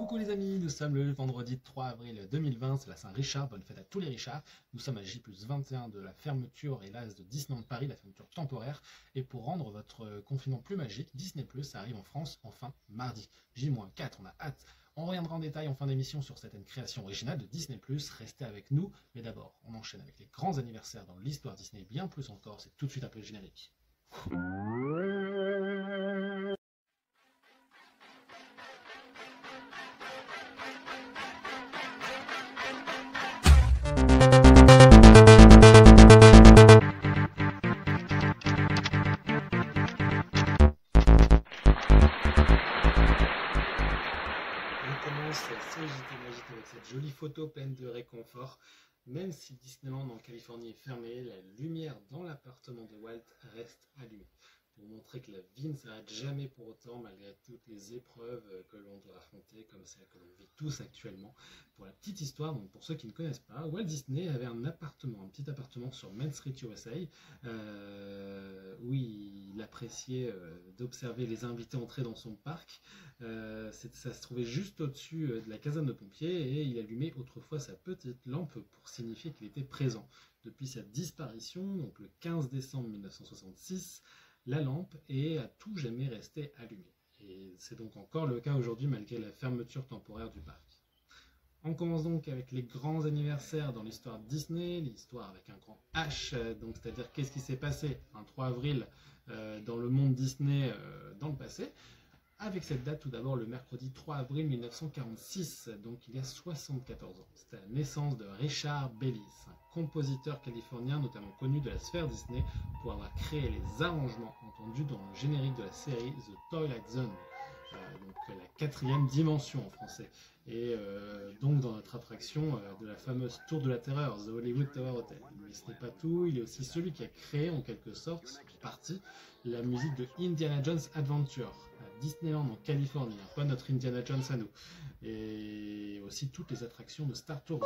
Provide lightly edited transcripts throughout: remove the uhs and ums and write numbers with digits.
Coucou les amis, nous sommes le vendredi 3 avril 2020, c'est la Saint-Richard, bonne fête à tous les Richards. Nous sommes à J+21 de la fermeture, hélas, de Disneyland Paris, la fermeture temporaire. Et pour rendre votre confinement plus magique, Disney+, arrive en France enfin mardi, J-4, on a hâte. On reviendra en détail en fin d'émission sur certaines créations originales de Disney+, restez avec nous. Mais d'abord, on enchaîne avec les grands anniversaires dans l'histoire Disney, bien plus encore, c'est tout de suite après le générique. Avec cette jolie photo pleine de réconfort. Même si Disneyland en Californie est fermé, la lumière dans l'appartement de Walt reste allumée. Pour montrer que la vie ne s'arrête jamais pour autant, malgré toutes les épreuves que l'on doit affronter, comme celle que l'on vit tous actuellement. Pour la petite histoire, donc pour ceux qui ne connaissent pas, Walt Disney avait un petit appartement sur Main Street, USA, où il appréciait d'observer les invités entrer dans son parc. Ça se trouvait juste au-dessus de la caserne de pompiers et il allumait autrefois sa petite lampe pour signifier qu'il était présent. Depuis sa disparition, donc le 15 décembre 1966, la lampe est à tout jamais restée allumée. Et c'est donc encore le cas aujourd'hui malgré la fermeture temporaire du parc. On commence donc avec les grands anniversaires dans l'histoire de Disney, l'histoire avec un grand H, donc c'est-à-dire qu'est-ce qui s'est passé un 3 avril dans le monde Disney dans le passé. Avec cette date, tout d'abord, le mercredi 3 avril 1946, donc il y a 74 ans. C'était la naissance de Richard Bellis, un compositeur californien notamment connu de la sphère Disney pour avoir créé les arrangements entendus dans le générique de la série The Twilight Zone, donc la quatrième dimension en français. Et donc dans notre attraction de la fameuse Tour de la Terreur, The Hollywood Tower Hotel. Mais ce n'est pas tout, il est aussi celui qui a créé en quelque sorte, en partie, la musique de Indiana Jones Adventure à Disneyland en Californie, pas notre Indiana Jones à nous, et aussi toutes les attractions de Star Tours.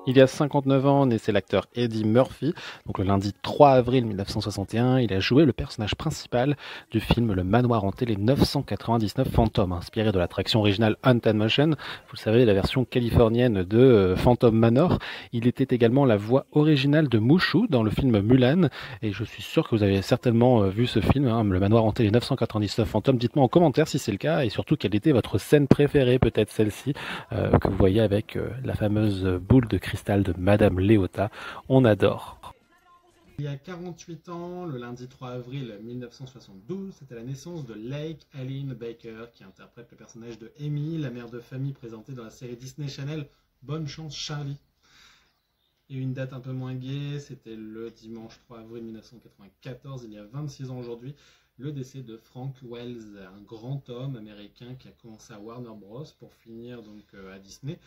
Il y a 59 ans, naissait l'acteur Eddie Murphy. Donc le lundi 3 avril 1961, il a joué le personnage principal du film Le Manoir hanté, les 999 fantômes, inspiré de l'attraction originale Haunted Mansion. Vous le savez, la version californienne de Phantom Manor. Il était également la voix originale de Mushu dans le film Mulan. Et je suis sûr que vous avez certainement vu ce film, Le Manoir hanté, les 999 fantômes. Dites-moi en commentaire si c'est le cas et surtout quelle était votre scène préférée, peut-être celle-ci, que vous voyez avec la fameuse boule de cristal de Madame Léota, on adore. Il y a 48 ans, le lundi 3 avril 1972, c'était la naissance de Lake Aline Baker, qui interprète le personnage de Amy, la mère de famille présentée dans la série Disney Channel Bonne Chance Charlie. Et une date un peu moins gaie, c'était le dimanche 3 avril 1994, il y a 26 ans aujourd'hui, le décès de Frank Wells, un grand homme américain qui a commencé à Warner Bros. Pour finir donc à Disney.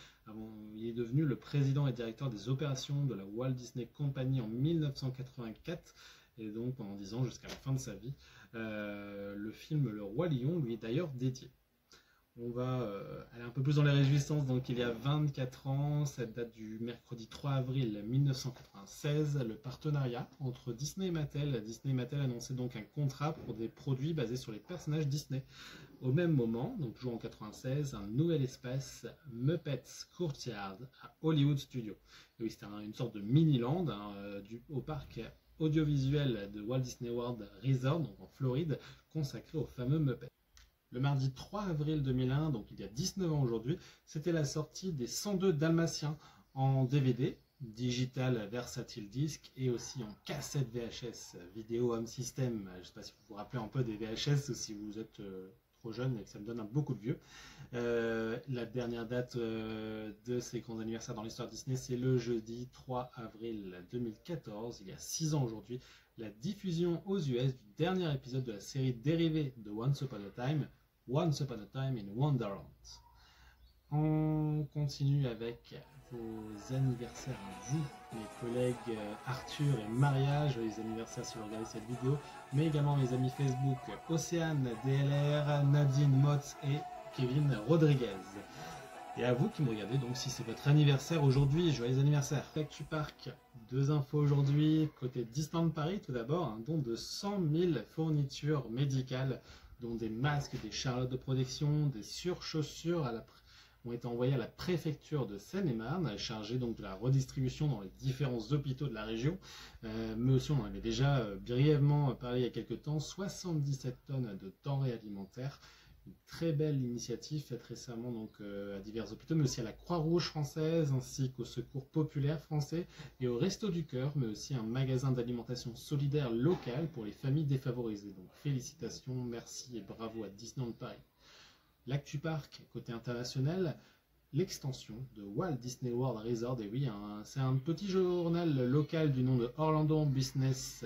Il est devenu le président et directeur des opérations de la Walt Disney Company en 1984 et donc pendant 10 ans jusqu'à la fin de sa vie. Le film Le Roi Lion lui est d'ailleurs dédié. On va aller un peu plus dans les réjouissances. Donc il y a 24 ans, cette date du mercredi 3 avril 1996, le partenariat entre Disney et Mattel. Disney et Mattel annonçait donc un contrat pour des produits basés sur les personnages Disney. Au même moment, donc toujours en 96, un nouvel espace Muppets Courtyard à Hollywood Studios. Oui, c'était une sorte de mini-land au parc audiovisuel de Walt Disney World Resort, donc en Floride, consacré aux fameux Muppets. Le mardi 3 avril 2001, donc il y a 19 ans aujourd'hui, c'était la sortie des 102 Dalmatiens en DVD, digital versatile disc et aussi en cassette VHS, vidéo home system. Je ne sais pas si vous vous rappelez un peu des VHS ou si vous êtes trop jeune et que ça me donne beaucoup de vieux. La dernière date de ces grands anniversaires dans l'histoire Disney, c'est le jeudi 3 avril 2014, il y a 6 ans aujourd'hui, la diffusion aux US du dernier épisode de la série dérivée de Once Upon a Time in Wonderland. On continue avec vos anniversaires à vous, mes collègues Arthur et Maria, joyeux anniversaires si vous regardez cette vidéo, mais également mes amis Facebook Océane, DLR, Nadine Motz et Kevin Rodriguez. Et à vous qui me regardez, donc si c'est votre anniversaire aujourd'hui, joyeux anniversaire. Actu Park, 2 infos aujourd'hui. Côté Disneyland Paris, tout d'abord, un don de 100 000 fournitures médicales dont des masques, des charlottes de protection, des surchaussures ont été envoyées à la préfecture de Seine-et-Marne, chargée donc de la redistribution dans les différents hôpitaux de la région. Mais aussi, on en avait déjà brièvement parlé il y a quelques temps, 77 tonnes de denrées alimentaires. Une très belle initiative faite récemment donc, à divers hôpitaux, mais aussi à la Croix-Rouge française, ainsi qu'au Secours populaire français et au Resto du Cœur, mais aussi un magasin d'alimentation solidaire local pour les familles défavorisées. Donc félicitations, merci et bravo à Disneyland Paris. L'actu parc, côté international, l'extension de Walt Disney World Resort, et oui, c'est un petit journal local du nom de Orlando Business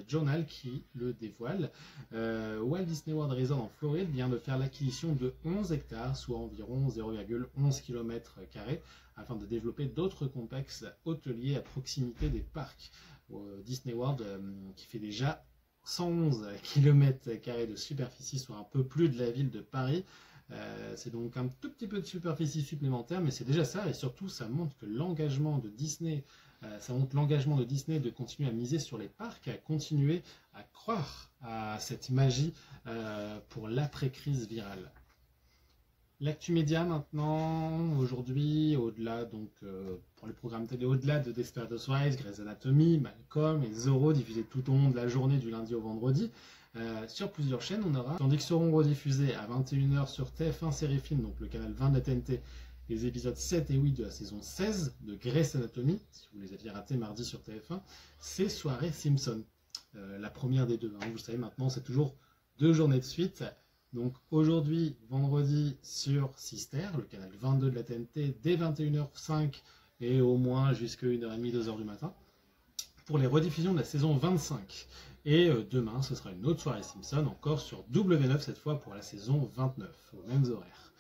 Journal qui le dévoile. Walt Disney World Resort en Floride vient de faire l'acquisition de 11 hectares, soit environ 0,11 km², afin de développer d'autres complexes hôteliers à proximité des parcs. Disney World qui fait déjà 111 km² de superficie, soit un peu plus de la ville de Paris. C'est donc un tout petit peu de superficie supplémentaire, mais c'est déjà ça, et surtout ça montre que l'engagement de Disney, de continuer à miser sur les parcs, à continuer à croire à cette magie pour l'après-crise virale. L'actu média maintenant, aujourd'hui, au-delà donc pour les programmes télé, au-delà de Desperate Housewives, Grey's Anatomy, Malcolm et Zorro diffusés tout au long de la journée du lundi au vendredi. Sur plusieurs chaînes, on aura, tandis que seront rediffusés à 21h sur TF1 Série Film, donc le canal 20 de la TNT, les épisodes 7 et 8 de la saison 16 de Grey's Anatomy, si vous les aviez ratés mardi sur TF1, c'est Soirée Simpson, la première des deux. Hein, vous le savez maintenant, c'est toujours 2 journées de suite. Donc aujourd'hui, vendredi sur Sister, le canal 22 de la TNT, dès 21h05 et au moins jusqu'à 1h30, 2h du matin, pour les rediffusions de la saison 25. Et demain, ce sera une autre soirée Simpson, encore sur W9 cette fois pour la saison 29, aux mêmes horaires.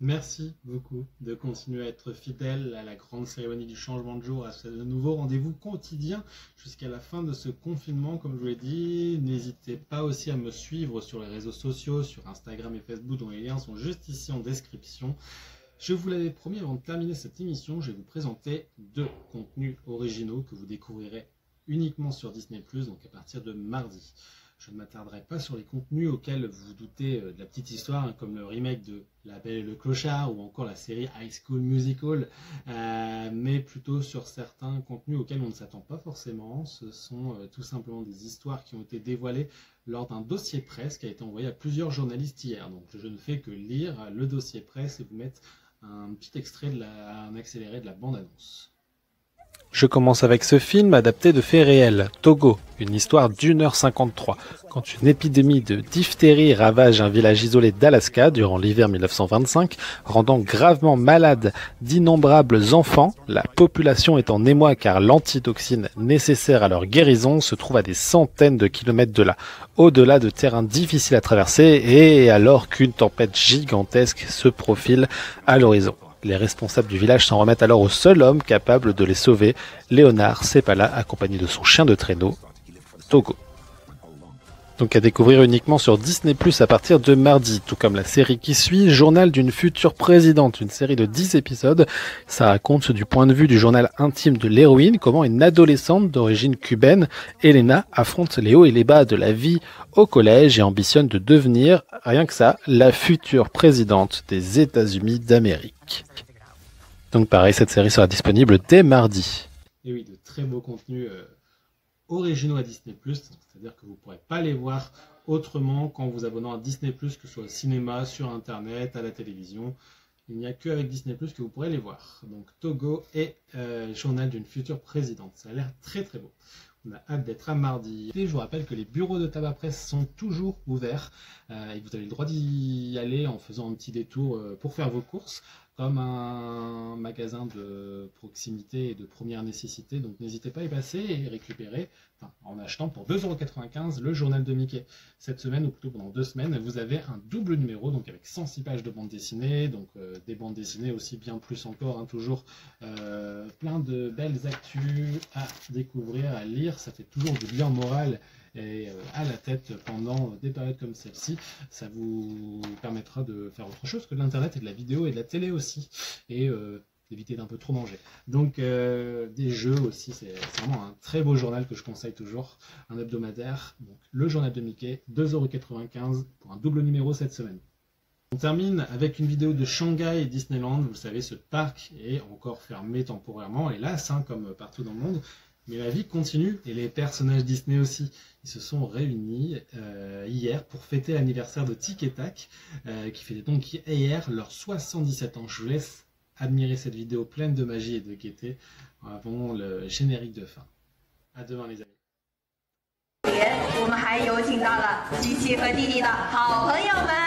Merci beaucoup de continuer à être fidèle à la grande cérémonie du changement de jour, à ce nouveau rendez-vous quotidien jusqu'à la fin de ce confinement, comme je vous l'ai dit. N'hésitez pas aussi à me suivre sur les réseaux sociaux, sur Instagram et Facebook, dont les liens sont juste ici en description. Je vous l'avais promis, avant de terminer cette émission, je vais vous présenter 2 contenus originaux que vous découvrirez uniquement sur Disney+, donc à partir de mardi. Je ne m'attarderai pas sur les contenus auxquels vous vous doutez de la petite histoire, hein, comme le remake de La Belle et le Clochard ou encore la série High School Musical, mais plutôt sur certains contenus auxquels on ne s'attend pas forcément. Ce sont tout simplement des histoires qui ont été dévoilées lors d'un dossier presse qui a été envoyé à plusieurs journalistes hier. Donc je ne fais que lire le dossier presse et vous mettre un petit extrait, un accéléré de la bande-annonce. Je commence avec ce film adapté de faits réels, Togo, une histoire d'1h53. Quand une épidémie de diphtérie ravage un village isolé d'Alaska durant l'hiver 1925, rendant gravement malades d'innombrables enfants, la population est en émoi car l'antitoxine nécessaire à leur guérison se trouve à des centaines de kilomètres de là, au-delà de terrains difficiles à traverser et alors qu'une tempête gigantesque se profile à l'horizon. Les responsables du village s'en remettent alors au seul homme capable de les sauver, Léonard Seppala, accompagné de son chien de traîneau, Togo. Donc à découvrir uniquement sur Disney+, à partir de mardi, tout comme la série qui suit, Journal d'une future présidente, une série de 10 épisodes. Ça raconte du point de vue du journal intime de l'héroïne, comment une adolescente d'origine cubaine, Elena, affronte les hauts et les bas de la vie au collège et ambitionne de devenir, rien que ça, la future présidente des États-Unis d'Amérique. Donc pareil, cette série sera disponible dès mardi. Et oui, de très beaux contenus originaux à Disney+, c'est-à-dire que vous ne pourrez pas les voir autrement qu'en vous abonnant à Disney+, que ce soit au cinéma, sur Internet, à la télévision. Il n'y a qu'avec Disney+, que vous pourrez les voir. Donc Togo et Journal d'une future présidente. Ça a l'air très très beau. On a hâte d'être à mardi. Et je vous rappelle que les bureaux de tabac presse sont toujours ouverts et vous avez le droit d'y aller en faisant un petit détour pour faire vos courses, comme un magasin de proximité et de première nécessité. Donc n'hésitez pas à y passer et récupérer, en achetant pour 2,95 € le journal de Mickey. Cette semaine, ou plutôt pendant 2 semaines, vous avez un double numéro, donc avec 106 pages de bande dessinée, donc des bandes dessinées aussi bien plus encore, hein, toujours plein de belles actus à découvrir, à lire. Ça fait toujours du bien moral et à la tête pendant des périodes comme celle-ci. Ça vous permettra de faire autre chose que de l'internet et de la vidéo et de la télé aussi. Et d'éviter d'un peu trop manger. Donc des jeux aussi, c'est vraiment un très beau journal que je conseille toujours, un hebdomadaire. Donc le journal de Mickey, 2,95 € pour un double numéro cette semaine. On termine avec une vidéo de Shanghai et Disneyland. Vous le savez, ce parc est encore fermé temporairement, hélas, comme partout dans le monde. Mais la vie continue et les personnages Disney aussi. Ils se sont réunis hier pour fêter l'anniversaire de Tic et Tac, qui fêtait donc hier leurs 77 ans. Je vous laisse admirer cette vidéo pleine de magie et de gaieté avant le générique de fin. À demain les amis. 我们还有请到了琪琪和弟弟的好朋友们。